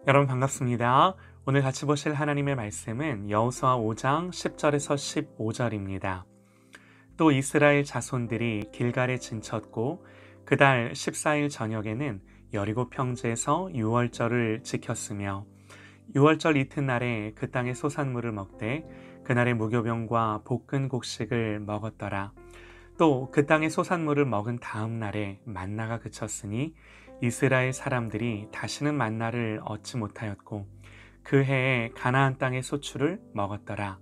여러분 반갑습니다. 오늘 같이 보실 하나님의 말씀은 여호수아 5장 10절에서 15절입니다. 또 이스라엘 자손들이 길갈에 진쳤고 그달 14일 저녁에는 여리고 평지에서 유월절을 지켰으며 유월절 이튿날에 그 땅의 소산물을 먹되 그날의 무교병과 볶은 곡식을 먹었더라. 또 그 땅의 소산물을 먹은 다음 날에 만나가 그쳤으니 이스라엘 사람들이 다시는 만나를 얻지 못하였고 그 해에 가나안 땅의 소출을 먹었더라.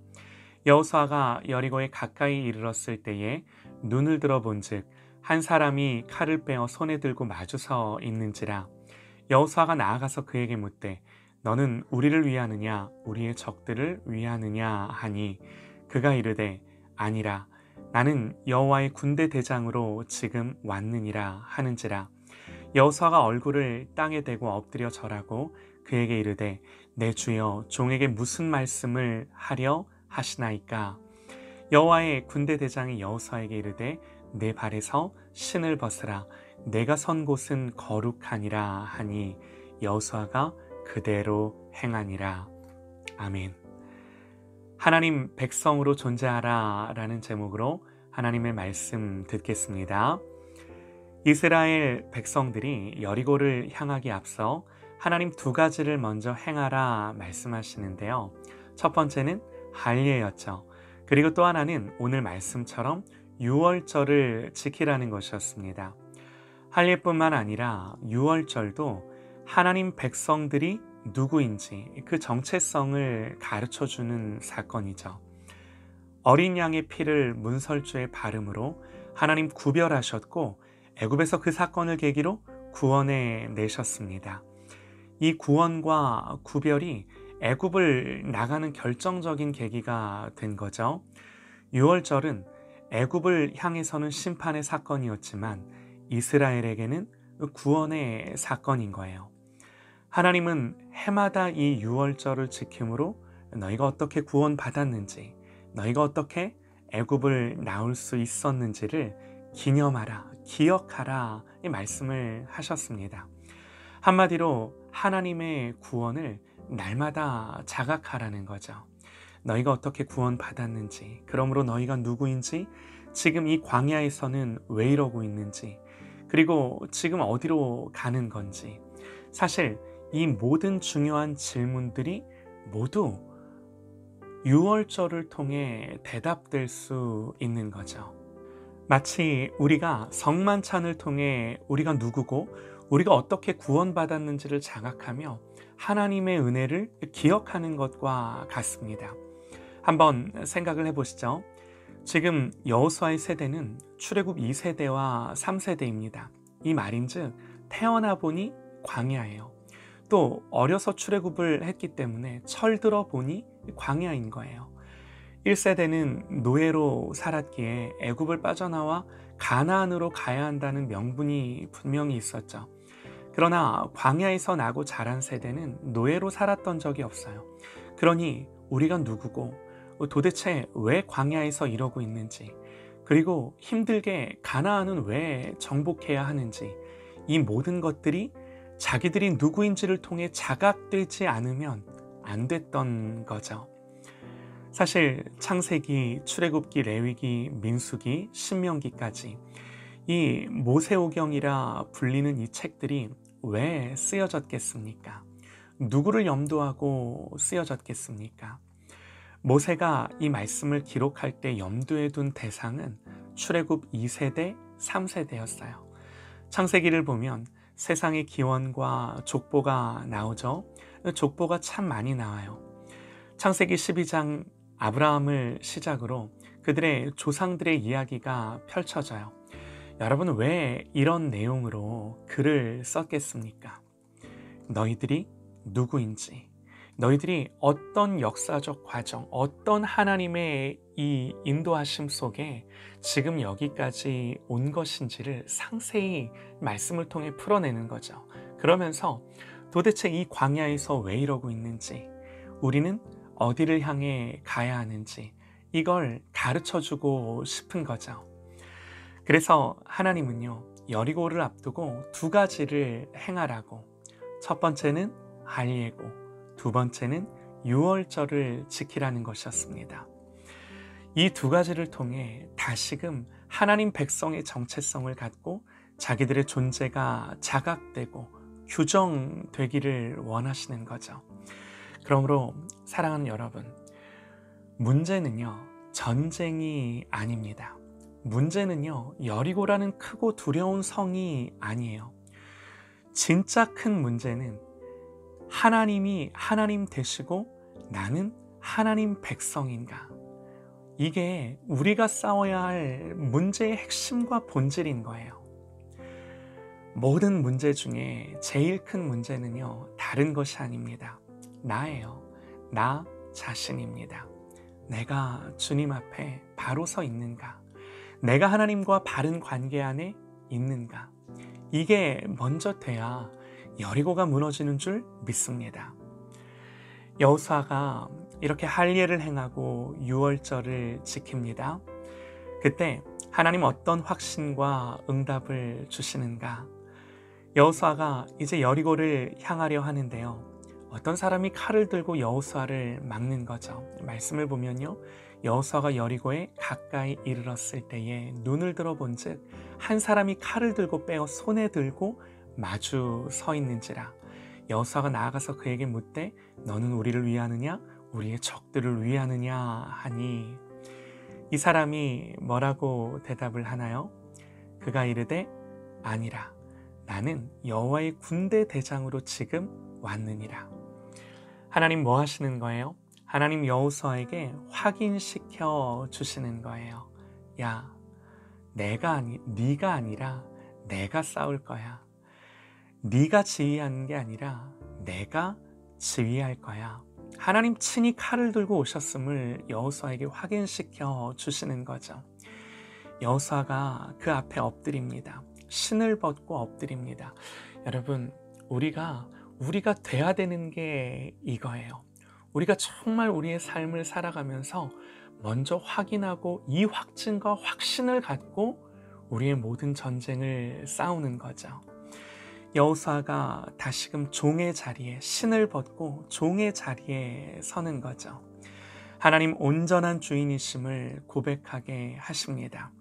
여호수아가 여리고에 가까이 이르렀을 때에 눈을 들어 본즉 한 사람이 칼을 빼어 손에 들고 마주서 있는지라. 여호수아가 나아가서 그에게 묻되 너는 우리를 위하느냐 우리의 적들을 위하느냐 하니 그가 이르되 아니라 나는 여호와의 군대 대장으로 지금 왔느니라 하는지라. 여호수아가 얼굴을 땅에 대고 엎드려 절하고 그에게 이르되 내 주여 종에게 무슨 말씀을 하려 하시나이까. 여호와의 군대 대장이 여호수아에게 이르되 내 발에서 신을 벗으라 내가 선 곳은 거룩하니라 하니 여호수아가 그대로 행하니라. 아멘. 하나님 백성으로 존재하라 라는 제목으로 하나님의 말씀 듣겠습니다. 이스라엘 백성들이 여리고를 향하기 앞서 하나님 두 가지를 먼저 행하라 말씀하시는데요. 첫 번째는 할례였죠. 그리고 또 하나는 오늘 말씀처럼 유월절을 지키라는 것이었습니다. 할례뿐만 아니라 유월절도 하나님 백성들이 누구인지 그 정체성을 가르쳐주는 사건이죠. 어린 양의 피를 문설주에 바름으로 하나님 구별하셨고 애굽에서 그 사건을 계기로 구원해 내셨습니다. 이 구원과 구별이 애굽을 나가는 결정적인 계기가 된 거죠. 유월절은 애굽을 향해서는 심판의 사건이었지만 이스라엘에게는 구원의 사건인 거예요. 하나님은 해마다 이 유월절을 지킴으로 너희가 어떻게 구원받았는지, 너희가 어떻게 애굽을 나올 수 있었는지를 기념하라, 기억하라 이 말씀을 하셨습니다. 한마디로 하나님의 구원을 날마다 자각하라는 거죠. 너희가 어떻게 구원받았는지, 그러므로 너희가 누구인지, 지금 이 광야에서는 왜 이러고 있는지, 그리고 지금 어디로 가는 건지, 사실 이 모든 중요한 질문들이 모두 유월절을 통해 대답될 수 있는 거죠. 마치 우리가 성만찬을 통해 우리가 누구고 우리가 어떻게 구원받았는지를 자각하며 하나님의 은혜를 기억하는 것과 같습니다. 한번 생각을 해보시죠. 지금 여호수아의 세대는 출애굽 2세대와 3세대입니다. 이 말인즉 태어나 보니 광야예요. 또 어려서 출애굽을 했기 때문에 철들어 보니 광야인 거예요. 1세대는 노예로 살았기에 애굽을 빠져나와 가나안으로 가야 한다는 명분이 분명히 있었죠. 그러나 광야에서 나고 자란 세대는 노예로 살았던 적이 없어요. 그러니 우리가 누구고 도대체 왜 광야에서 이러고 있는지, 그리고 힘들게 가나안은 왜 정복해야 하는지, 이 모든 것들이 자기들이 누구인지를 통해 자각되지 않으면 안 됐던 거죠. 사실 창세기, 출애굽기, 레위기, 민수기, 신명기까지 이 모세오경이라 불리는 이 책들이 왜 쓰여졌겠습니까? 누구를 염두하고 쓰여졌겠습니까? 모세가 이 말씀을 기록할 때 염두에 둔 대상은 출애굽 2세대, 3세대였어요. 창세기를 보면 세상의 기원과 족보가 나오죠. 족보가 참 많이 나와요. 창세기 12장 아브라함을 시작으로 그들의 조상들의 이야기가 펼쳐져요. 여러분, 왜 이런 내용으로 글을 썼겠습니까? 너희들이 누구인지, 너희들이 어떤 역사적 과정, 어떤 하나님의 이 인도하심 속에 지금 여기까지 온 것인지를 상세히 말씀을 통해 풀어내는 거죠. 그러면서 도대체 이 광야에서 왜 이러고 있는지, 우리는 어디를 향해 가야 하는지 이걸 가르쳐주고 싶은 거죠. 그래서 하나님은요, 여리고를 앞두고 두 가지를 행하라고. 첫 번째는 할례고, 두 번째는 유월절을 지키라는 것이었습니다. 이 두 가지를 통해 다시금 하나님 백성의 정체성을 갖고 자기들의 존재가 자각되고 규정되기를 원하시는 거죠. 그러므로 사랑하는 여러분, 문제는요, 전쟁이 아닙니다. 문제는요, 여리고라는 크고 두려운 성이 아니에요. 진짜 큰 문제는 하나님이 하나님 되시고 나는 하나님 백성인가? 이게 우리가 싸워야 할 문제의 핵심과 본질인 거예요. 모든 문제 중에 제일 큰 문제는요, 다른 것이 아닙니다. 나예요. 나 자신입니다. 내가 주님 앞에 바로 서 있는가? 내가 하나님과 바른 관계 안에 있는가? 이게 먼저 돼야 여리고가 무너지는 줄 믿습니다. 여호수아가 이렇게 할례를 행하고 유월절을 지킵니다. 그때 하나님 어떤 확신과 응답을 주시는가? 여호수아가 이제 여리고를 향하려 하는데요. 어떤 사람이 칼을 들고 여호수아를 막는 거죠. 말씀을 보면요, 여호수아가 여리고에 가까이 이르렀을 때에 눈을 들어본즉 한 사람이 칼을 들고 빼어 손에 들고 마주 서 있는지라. 여호수아가 나아가서 그에게 묻되 너는 우리를 위하느냐 우리의 적들을 위하느냐 하니, 이 사람이 뭐라고 대답을 하나요? 그가 이르되 아니라 나는 여호와의 군대 대장으로 지금 왔느니라. 하나님 뭐 하시는 거예요? 하나님 여호수아에게 확인시켜 주시는 거예요. 야, 네가 아니라 내가 싸울 거야. 네가 지휘하는 게 아니라 내가 지휘할 거야. 하나님 친히 칼을 들고 오셨음을 여호수아에게 확인시켜 주시는 거죠. 여호수아가 그 앞에 엎드립니다. 신을 벗고 엎드립니다. 여러분, 우리가 돼야 되는 게 이거예요. 우리가 정말 우리의 삶을 살아가면서 먼저 확인하고 이 확증과 확신을 갖고 우리의 모든 전쟁을 싸우는 거죠. 여호수아가 다시금 종의 자리에, 신을 벗고 종의 자리에 서는 거죠. 하나님 온전한 주인이심을 고백하게 하십니다.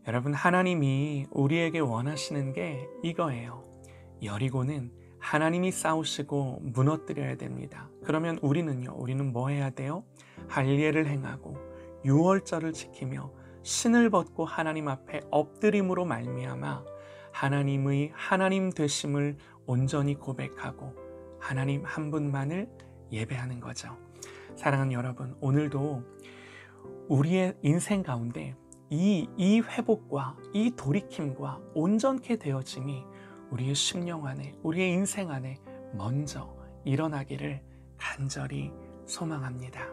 여러분, 하나님이 우리에게 원하시는 게 이거예요. 여리고는 하나님이 싸우시고 무너뜨려야 됩니다. 그러면 우리는 뭐 해야 돼요? 할례를 행하고 유월절을 지키며 신을 벗고 하나님 앞에 엎드림으로 말미암아 하나님의 하나님 되심을 온전히 고백하고 하나님 한 분만을 예배하는 거죠. 사랑하는 여러분, 오늘도 우리의 인생 가운데 이 회복과 이 돌이킴과 온전케 되어짐이 우리의 심령 안에, 우리의 인생 안에 먼저 일어나기를 간절히 소망합니다.